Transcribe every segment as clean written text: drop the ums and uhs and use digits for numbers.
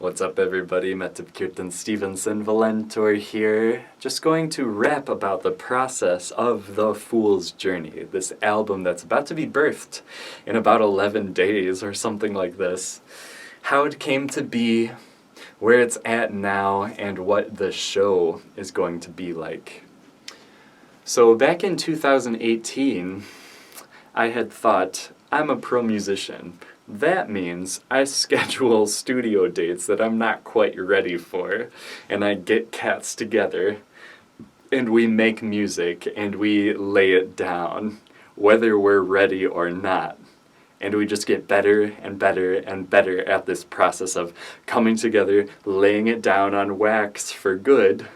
What's up everybody, Mehtab Kirtan Stevenson Valentor here. Just going to rap about the process of The Fool's Journey, this album that's about to be birthed in about 11 days or something like this. How it came to be, where it's at now, and what the show is going to be like. So back in 2018, I had thought, I'm a pro musician. That means I schedule studio dates that I'm not quite ready for, and I get cats together, and we make music, and we lay it down, whether we're ready or not. And we just get better and better and better at this process of coming together, laying it down on wax for good,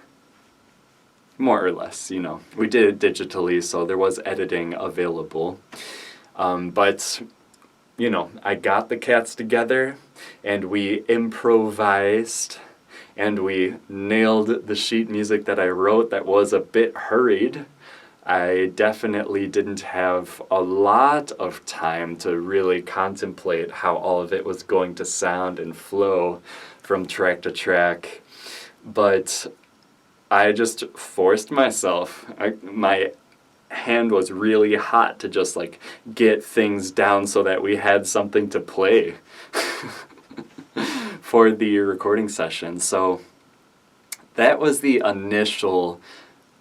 more or less, you know. We did it digitally, so there was editing available, but you know, I got the cats together, and we improvised, and we nailed the sheet music that I wrote that was a bit hurried. I definitely didn't have a lot of time to really contemplate how all of it was going to sound and flow from track to track, but I just forced myself. My hand was really hot to just like get things down so that we had something to play for the recording session. So that was the initial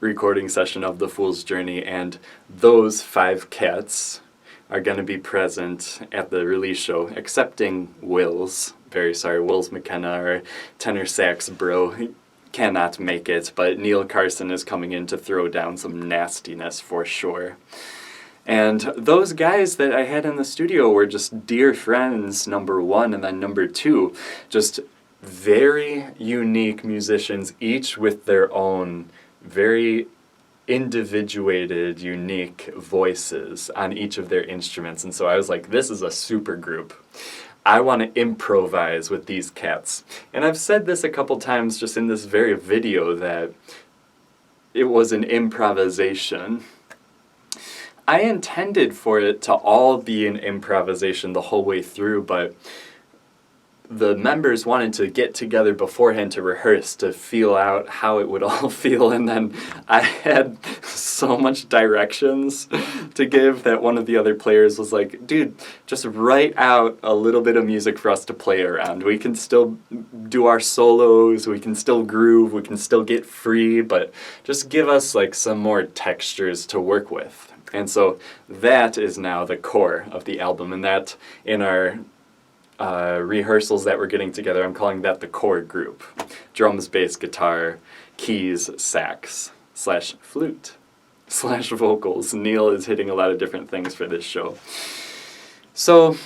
recording session of The Fool's Journey, and those 5 cats are going to be present at the release show, excepting Will's. Very sorry, Will's McKenna, our tenor sax bro. He cannot make it, but Neil Carson is coming in to throw down some nastiness for sure. And those guys that I had in the studio were just dear friends, number 1, and then number 2, just very unique musicians, each with their own very individuated, unique voices on each of their instruments. And so I was like, this is a super group. I want to improvise with these cats. And I've said this a couple times just in this very video that it was an improvisation. I intended for it to all be an improvisation the whole way through, but the members wanted to get together beforehand to rehearse, to feel out how it would all feel, and then I had so much directions to give that one of the other players was like, dude, just write out a little bit of music for us to play around. We can still do our solos, we can still groove, we can still get free, but just give us like some more textures to work with. And so that is now the core of the album, and that in our rehearsals that we're getting together, I'm calling that the core group. Drums, bass, guitar, keys, sax, / flute, / vocals. Neil is hitting a lot of different things for this show. So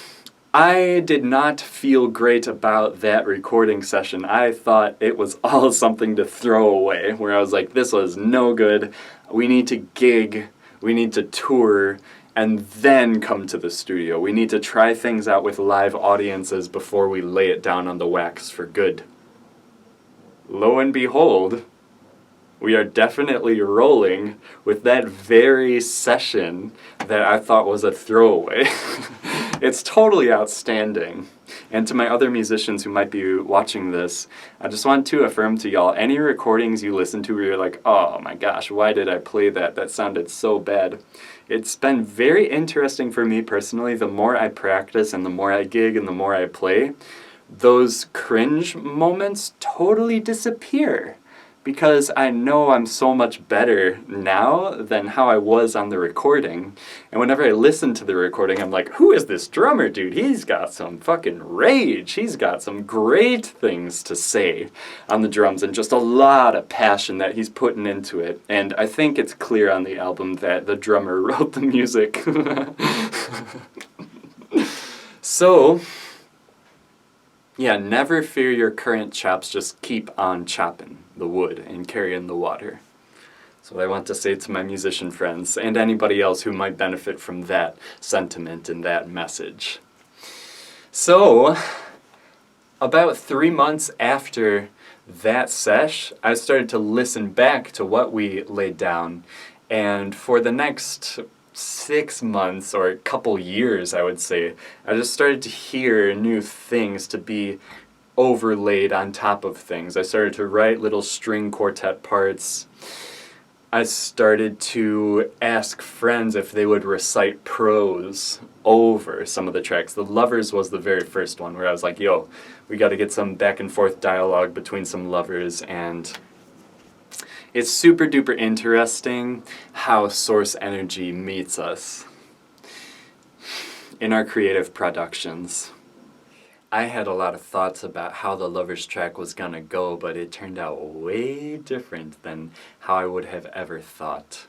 I did not feel great about that recording session. I thought it was all something to throw away, where I was like, this was no good. We need to gig, we need to tour, and then come to the studio. We need to try things out with live audiences before we lay it down on the wax for good. Lo and behold, we are definitely rolling with that very session that I thought was a throwaway. It's totally outstanding. And to my other musicians who might be watching this, I just want to affirm to y'all, any recordings you listen to where you're like, oh my gosh, why did I play that? That sounded so bad. It's been very interesting for me personally. The more I practice and the more I gig and the more I play, those cringe moments totally disappear, because I know I'm so much better now than how I was on the recording. And whenever I listen to the recording, I'm like, who is this drummer dude? He's got some fucking rage. He's got some great things to say on the drums and just a lot of passion that he's putting into it. And I think it's clear on the album that the drummer wrote the music. So yeah, never fear your current chops, just keep on chopping the wood and carrying the water. So what I want to say to my musician friends and anybody else who might benefit from that sentiment and that message. So, about 3 months after that sesh, I started to listen back to what we laid down, and for the next 6 months or a couple years, I would say, I just started to hear new things, to be overlaid on top of things. I started to write little string quartet parts. I started to ask friends if they would recite prose over some of the tracks. The Lovers was the very first one where I was like, yo, we got to get some back and forth dialogue between some lovers, and it's super duper interesting how source energy meets us in our creative productions. I had a lot of thoughts about how the Lovers track was gonna go, but it turned out way different than how I would have ever thought.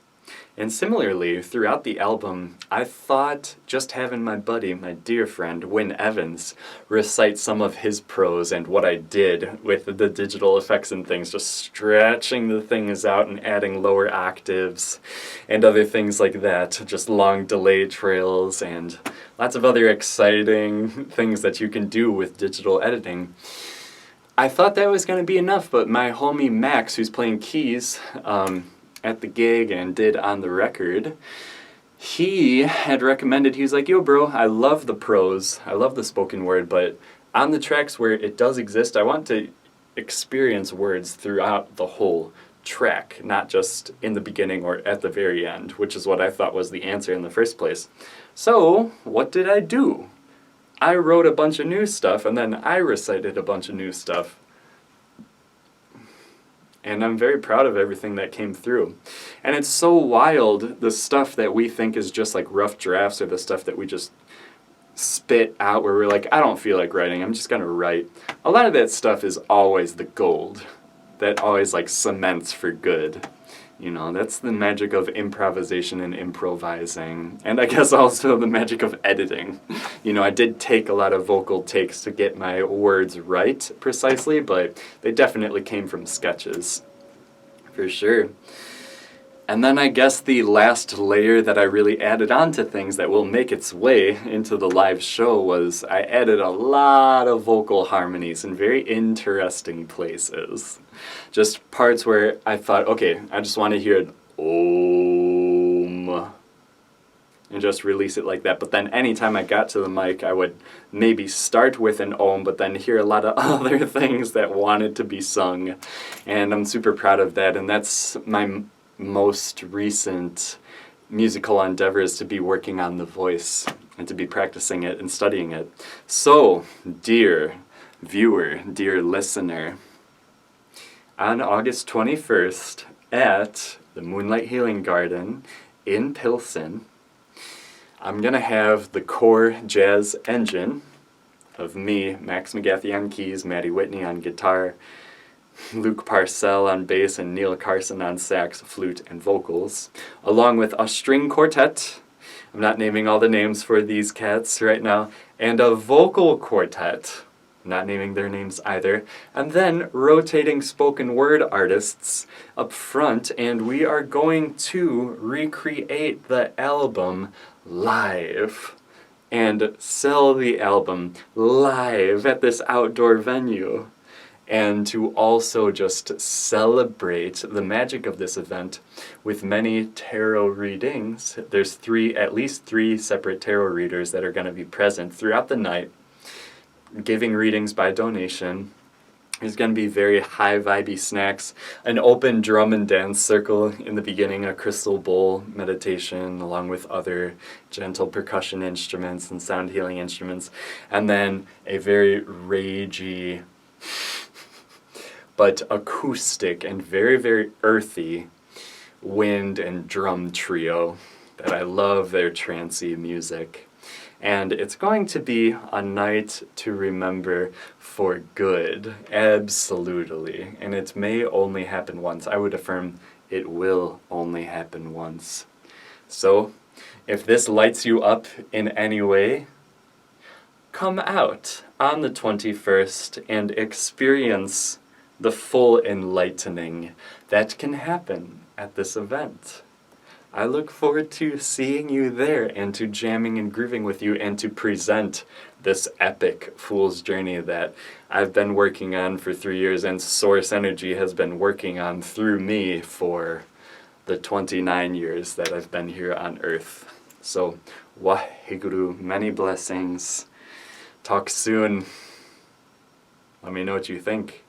And similarly, throughout the album, I thought just having my buddy, my dear friend, Wynn Evans, recite some of his prose and what I did with the digital effects and things, just stretching the things out and adding lower octaves and other things like that, just long delay trails and lots of other exciting things that you can do with digital editing. I thought that was going to be enough, but my homie Max, who's playing keys, at the gig and did on the record, he had recommended, he was like, yo bro, I love the prose, I love the spoken word, but on the tracks where it does exist, I want to experience words throughout the whole track, not just in the beginning or at the very end, which is what I thought was the answer in the first place. So, what did I do? I wrote a bunch of new stuff, and then I recited a bunch of new stuff. And I'm very proud of everything that came through. And it's so wild, the stuff that we think is just like rough drafts, or the stuff that we just spit out where we're like, I don't feel like writing, I'm just gonna write. A lot of that stuff is always the gold that always like cements for good. You know, that's the magic of improvisation and improvising. And I guess also the magic of editing. You know, I did take a lot of vocal takes to get my words right precisely, but they definitely came from sketches, for sure. And then I guess the last layer that I really added on to things that will make its way into the live show was I added a lot of vocal harmonies in very interesting places. Just parts where I thought, okay, I just want to hear an Om, and just release it like that. But then anytime I got to the mic, I would maybe start with an Om, but then hear a lot of other things that wanted to be sung. And I'm super proud of that, and that's my most recent musical endeavor, is to be working on the voice and to be practicing it and studying it. So, dear viewer, dear listener, on August 21st at the Moonlight Healing Garden in Pilsen, I'm going to have the core jazz engine of me, Max McGathy on keys, Maddie Whitney on guitar, Luke Parcell on bass, and Neil Carson on sax, flute, and vocals, along with a string quartet. I'm not naming all the names for these cats right now, and a vocal quartet. I'm not naming their names either. And then rotating spoken word artists up front, and we are going to recreate the album live and sell the album live at this outdoor venue. And to also just celebrate the magic of this event with many tarot readings. There's at least three separate tarot readers that are going to be present throughout the night, giving readings by donation. There's going to be very high vibey snacks, an open drum and dance circle in the beginning, a crystal bowl meditation along with other gentle percussion instruments and sound healing instruments, and then a very ragey but acoustic and very, very earthy wind and drum trio that I love their trancey music. And it's going to be a night to remember for good, absolutely. And it may only happen once. I would affirm it will only happen once. So, if this lights you up in any way, come out on the 21st and experience the full enlightening that can happen at this event. I look forward to seeing you there and to jamming and grooving with you and to present this epic Fool's Journey that I've been working on for 3 years and Source Energy has been working on through me for the 29 years that I've been here on Earth. So, Waheguru, many blessings. Talk soon. Let me know what you think.